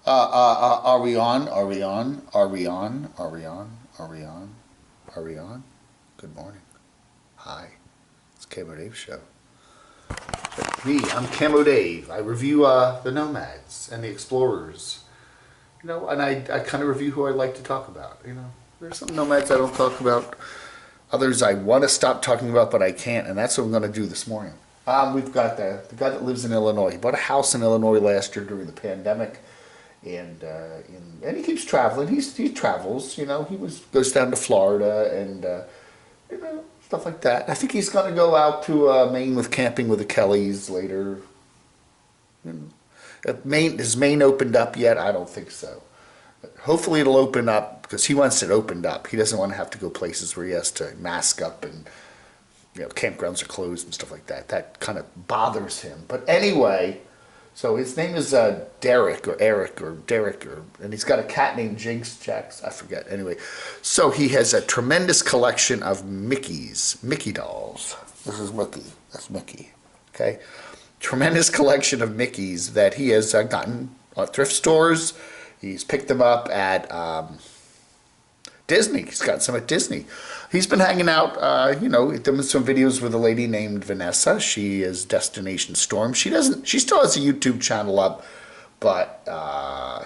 Are we on? Are we on? Are we on? Are we on? Are we on? Are we on? Good morning. Hi. It's Camo Dave Show. I'm Camo Dave. I review the Nomads and the Explorers. And I kind of review who I like to talk about. There's some Nomads I don't talk about. Others I want to stop talking about, but I can't, and that's what I'm going to do this morning. We've got the guy that lives in Illinois. He bought a house in Illinois last year during the pandemic. And he keeps traveling. He travels, He goes down to Florida and stuff like that. I think he's going to go out to Maine with camping with the Kellys later. Has Maine opened up yet? I don't think so. But hopefully it'll open up because he wants it opened up. He doesn't want to have to go places where he has to mask up and campgrounds are closed and stuff like that. That kind of bothers him. But anyway. So his name is Derek or Eric or Derek, and he's got a cat named Jinx, Jax, I forget. Anyway, so he has a tremendous collection of Mickey dolls. This is Mickey. That's Mickey. Okay, tremendous collection of Mickeys that he has gotten at thrift stores. He's picked them up at Disney. He's got some at Disney. He's been hanging out, doing some videos with a lady named Vanessa. She is Destination Storm. She still has a YouTube channel up, but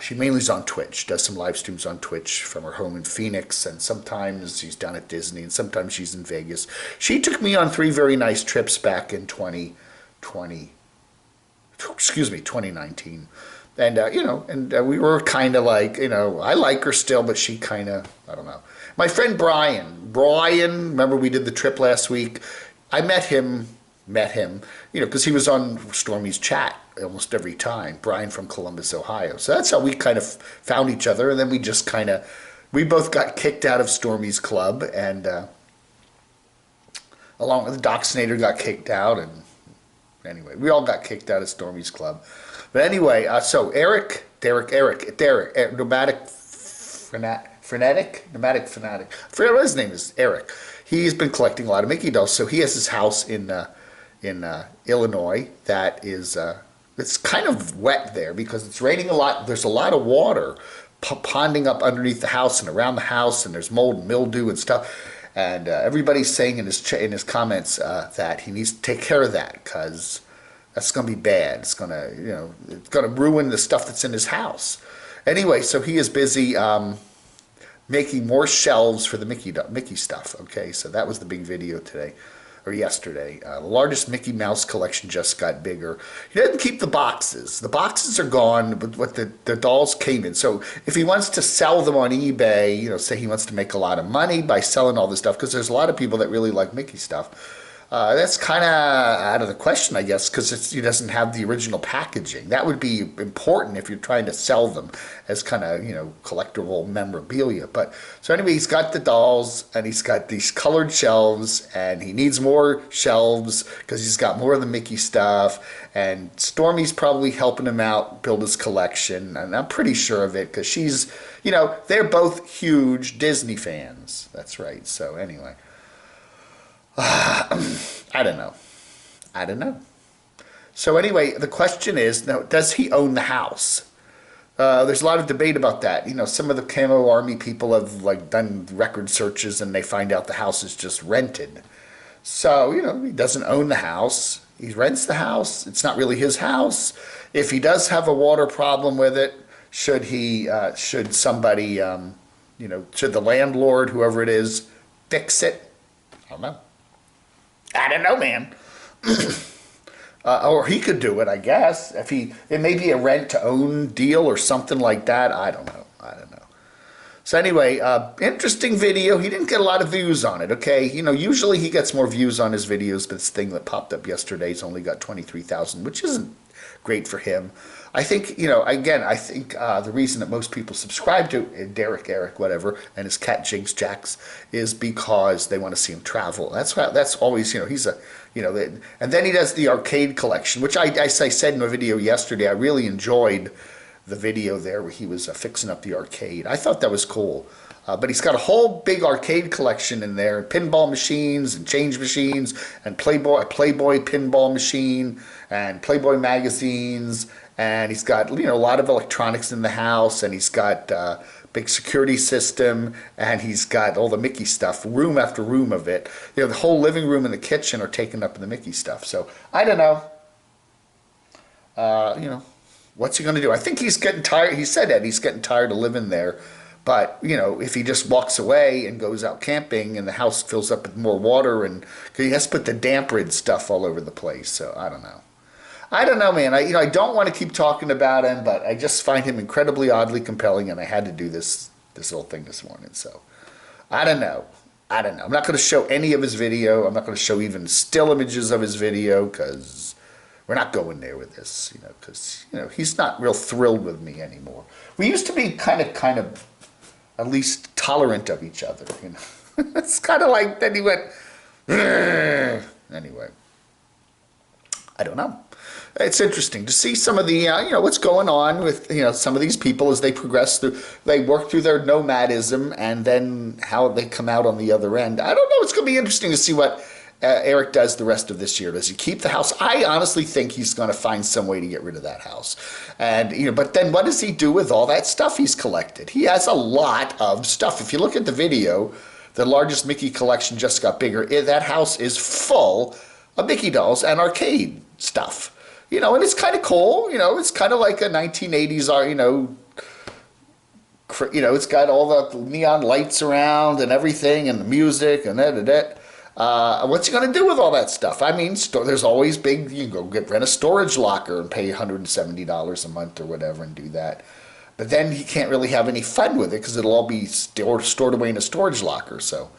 she mainly is on Twitch. Does some live streams on Twitch from her home in Phoenix, and sometimes she's down at Disney, and sometimes she's in Vegas. She took me on 3 very nice trips back in 2019. And, we were kind of like, I like her still, but she kind of, I don't know. My friend Brian, remember we did the trip last week? I met him, because he was on Stormy's chat almost every time. Brian from Columbus, Ohio. So that's how we kind of found each other. And then we both got kicked out of Stormy's club. And along with Doc Snyder got kicked out. And anyway, we all got kicked out of Stormy's club. But anyway, so Derek, Nomadic Fanatic. I forget what his name is, Eric. He's been collecting a lot of Mickey dolls. So he has his house in Illinois that is, it's kind of wet there because it's raining a lot. There's a lot of water ponding up underneath the house and around the house, and there's mold and mildew and stuff. And everybody's saying in his comments that he needs to take care of that because that's going to be bad. It's going to ruin the stuff that's in his house. Anyway, so he is busy making more shelves for the Mickey stuff. Okay, so that was the big video today or yesterday. The largest Mickey Mouse collection just got bigger. He doesn't keep the boxes. The boxes are gone, but what the dolls came in. So if he wants to sell them on eBay, say he wants to make a lot of money by selling all this stuff, because there's a lot of people that really like Mickey stuff. That's kind of out of the question, I guess, because he doesn't have the original packaging. That would be important if you're trying to sell them as kind of, collectible memorabilia. But so anyway, he's got the dolls and he's got these colored shelves and he needs more shelves because he's got more of the Mickey stuff. And Stormy's probably helping him out build his collection. And I'm pretty sure of it because she's, they're both huge Disney fans. That's right. So anyway. I don't know. So anyway, the question is, now, does he own the house? There's a lot of debate about that. Some of the Camo Army people have done record searches and they find out the house is just rented. So, he doesn't own the house. He rents the house. It's not really his house. If he does have a water problem with it, should somebody, should the landlord, whoever it is, fix it? I don't know, man. Or he could do it, I guess. It may be a rent-to-own deal or something like that. I don't know. So anyway, interesting video. He didn't get a lot of views on it, okay? Usually he gets more views on his videos, but this thing that popped up yesterday's only got 23,000, which isn't great for him. I think, the reason that most people subscribe to Eric, whatever, and his cat Jinx Jax is because they want to see him travel. That's always, he's a, and then he does the arcade collection, which I said in a video yesterday, I really enjoyed the video there where he was fixing up the arcade. I thought that was cool. But he's got a whole big arcade collection in there, pinball machines and change machines and a Playboy pinball machine and Playboy magazines and he's got, a lot of electronics in the house, and he's got big security system, and he's got all the Mickey stuff, room after room of it. The whole living room and the kitchen are taken up in the Mickey stuff. So I don't know. What's he going to do? I think he's getting tired. He said that he's getting tired of living there. But, if he just walks away and goes out camping and the house fills up with more water, and cause he has to put the damp-rid stuff all over the place. So I don't know. I don't know, man. I don't want to keep talking about him, but I just find him incredibly oddly compelling, and I had to do this little thing this morning. So I don't know. I'm not going to show any of his video. I'm not going to show even still images of his video, because we're not going there with this, because, he's not real thrilled with me anymore. We used to be kind of at least tolerant of each other, It's kind of like, then he went, anyway. I don't know. It's interesting to see some of the, what's going on with, some of these people as they progress through, they work through their nomadism, and then how they come out on the other end. I don't know. It's going to be interesting to see what Eric does the rest of this year. Does he keep the house? I honestly think he's going to find some way to get rid of that house. And, but then what does he do with all that stuff he's collected? He has a lot of stuff. If you look at the video, the largest Mickey collection just got bigger. That house is full of Mickey dolls and arcade stuff. And it's kind of cool. It's kind of like a 1980s, it's got all the neon lights around and everything, and the music and that. What's he going to do with all that stuff? I mean, there's always big, you can go rent a storage locker and pay $170 a month or whatever and do that. But then he can't really have any fun with it because it'll all be stored away in a storage locker. So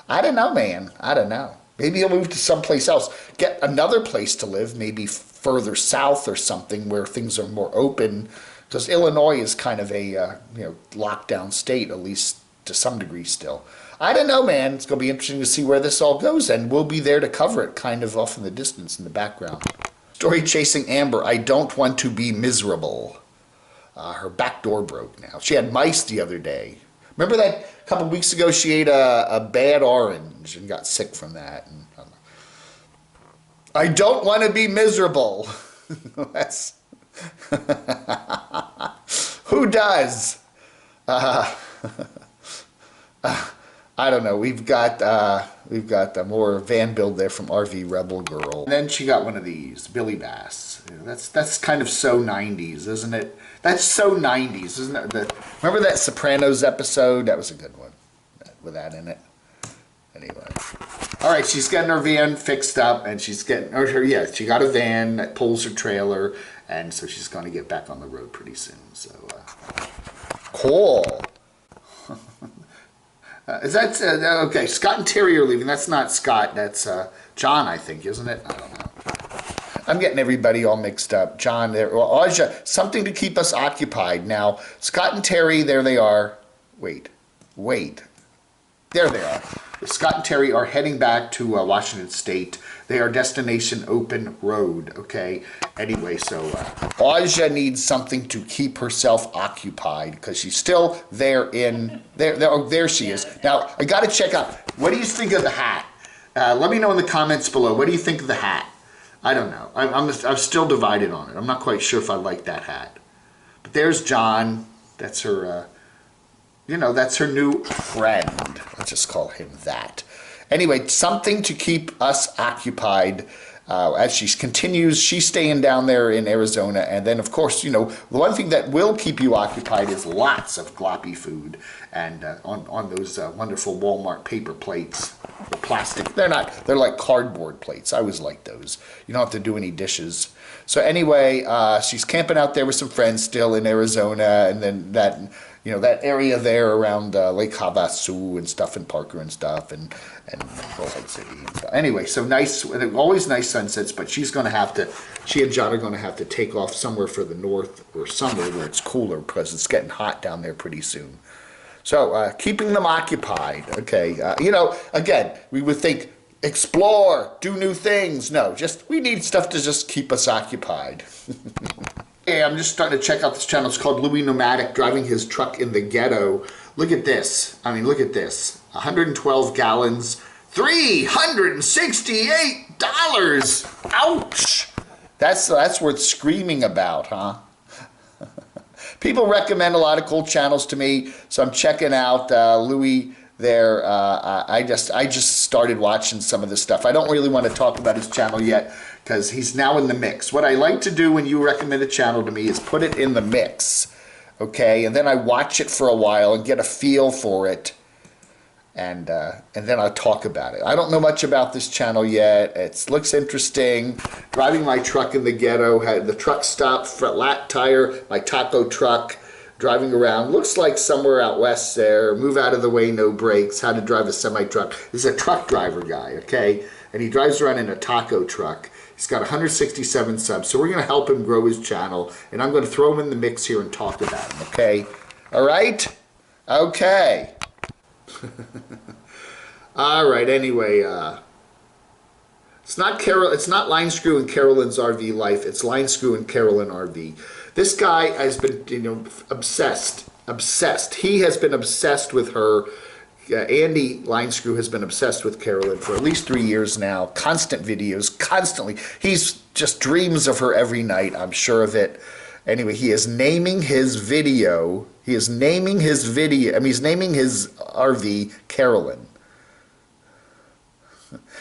I don't know, man. I don't know. Maybe he'll move to someplace else. Get another place to live, maybe further south or something where things are more open. Because Illinois is kind of a lockdown state, at least to some degree still. I don't know, man. It's going to be interesting to see where this all goes, and we'll be there to cover it kind of off in the distance in the background. Story chasing Amber. I don't want to be miserable. Her back door broke now. She had mice the other day. Remember that a couple weeks ago she ate a bad orange and got sick from that. And, I don't want to be miserable. That's who does? I don't know. We've got more van build there from RV Rebel Girl. And then she got one of these Billy Bass. That's kind of so 90s, isn't it? That's so 90s, isn't it? Remember that Sopranos episode? That was a good one with that in it. Anyway. All right, she's getting her van fixed up, and she's getting, she got a van that pulls her trailer, and so she's going to get back on the road pretty soon. So, cool. Is that, okay, Scott and Teri are leaving. That's not Scott, that's John, I think, isn't it? I don't know. I'm getting everybody all mixed up. John, Ausia, something to keep us occupied. Now, Scott and Teri, there they are. Wait. There they are. Scott and Teri are heading back to Washington State. They are destination open road, okay? Anyway, so Ausia needs something to keep herself occupied because she's still there there she is. Now, I got to check out. What do you think of the hat? Let me know in the comments below. What do you think of the hat? I don't know. I'm still divided on it. I'm not quite sure if I like that hat. But there's John. That's her, that's her new friend. Let's just call him that. Anyway, something to keep us occupied as she continues. She's staying down there in Arizona. And then, of course, the one thing that will keep you occupied is lots of gloppy food. And on those wonderful Walmart paper plates. Plastic. They're like cardboard plates. I always like those. You don't have to do any dishes. So anyway, she's camping out there with some friends still in Arizona, and then that area there around Lake Havasu and stuff, and Parker and stuff, and Bullhead City and stuff. Anyway, so nice, always nice sunsets, but she and John are going to have to take off somewhere for the north or somewhere where it's cooler because it's getting hot down there pretty soon. So, keeping them occupied, okay. Again, we would think, explore, do new things. No, we need stuff to just keep us occupied. Hey, I'm just starting to check out this channel. It's called Louis Nomadic, driving his truck in the ghetto. Look at this. Look at this. 112 gallons, $368. Ouch! That's worth screaming about, huh? people recommend a lot of cool channels to me, so I'm checking out Louis there. I just started watching some of this stuff. I don't really want to talk about his channel yet because he's now in the mix. What I like to do when you recommend a channel to me is put it in the mix, okay? And then I watch it for a while and get a feel for it, and then I'll talk about it. I don't know much about this channel yet. It looks interesting. Driving my truck in the ghetto, had the truck stop, flat tire, my taco truck, driving around. Looks like somewhere out west there. Move out of the way, no brakes. How to drive a semi-truck. This is a truck driver guy, okay? And he drives around in a taco truck. He's got 167 subs, so we're going to help him grow his channel, and I'm going to throw him in the mix here and talk about him, okay? All right? Okay. All right, anyway, it's not Linescrew and Carolyn's RV Life, it's Linescrew and Carolyn RV. This guy has been, obsessed. He has been obsessed with her. Andy Linescrew has been obsessed with Carolyn for at least 3 years now. Constant videos, constantly. He's just dreams of her every night, I'm sure of it. Anyway, he is naming his video. He's naming his RV Carolyn.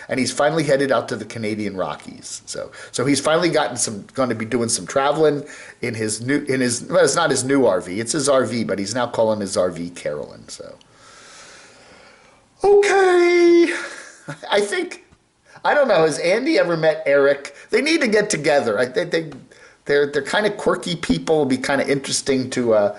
And he's finally headed out to the Canadian Rockies. So he's finally going to be doing some traveling in his well, it's not his new RV, it's his RV, but he's now calling his RV Carolyn. So, okay. I don't know, has Andy ever met Eric? They need to get together. I think they're kind of quirky people. It'll be kind of interesting to,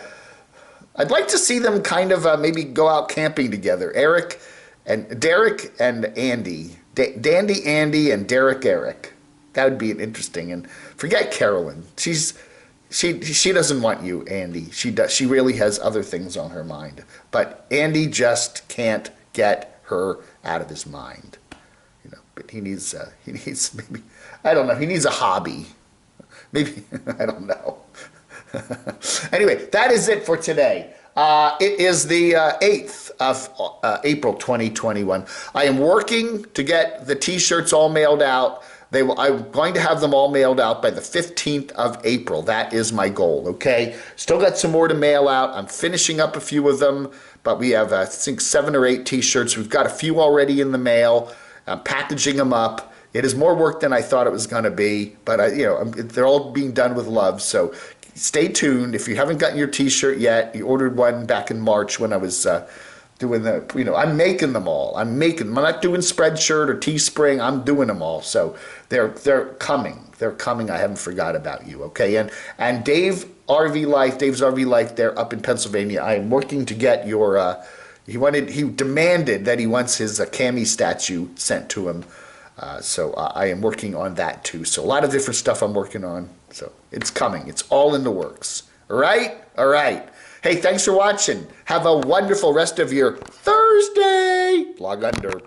I'd like to see them kind of maybe go out camping together. Eric and Derek and Andy. Dandy Andy and Derek Eric. That would be interesting. And forget Carolyn. She doesn't want you, Andy. She really has other things on her mind. But Andy just can't get her out of his mind. But he needs maybe, I don't know, he needs a hobby. Maybe, I don't know. Anyway, that is it for today. It is the 8th of April 2021. I am working to get the t-shirts all mailed out. I'm going to have them all mailed out by the 15th of April. That is my goal, okay? Still got some more to mail out. I'm finishing up a few of them, but we have, I think, 7 or 8 t-shirts. We've got a few already in the mail. I'm packaging them up. It is more work than I thought it was going to be, but they're all being done with love, so stay tuned. If you haven't gotten your t-shirt yet, you ordered one back in March when I was doing I'm making them all. I'm not doing Spreadshirt or Teespring. I'm doing them all. So they're coming. They're coming. I haven't forgot about you, okay? And Dave's RV Life there up in Pennsylvania. I am working to get your he demanded that he wants his Cami statue sent to him. So I am working on that too. So a lot of different stuff I'm working on. So it's coming. It's all in the works. All right? All right. Hey, thanks for watching. Have a wonderful rest of your Thursday. Log under.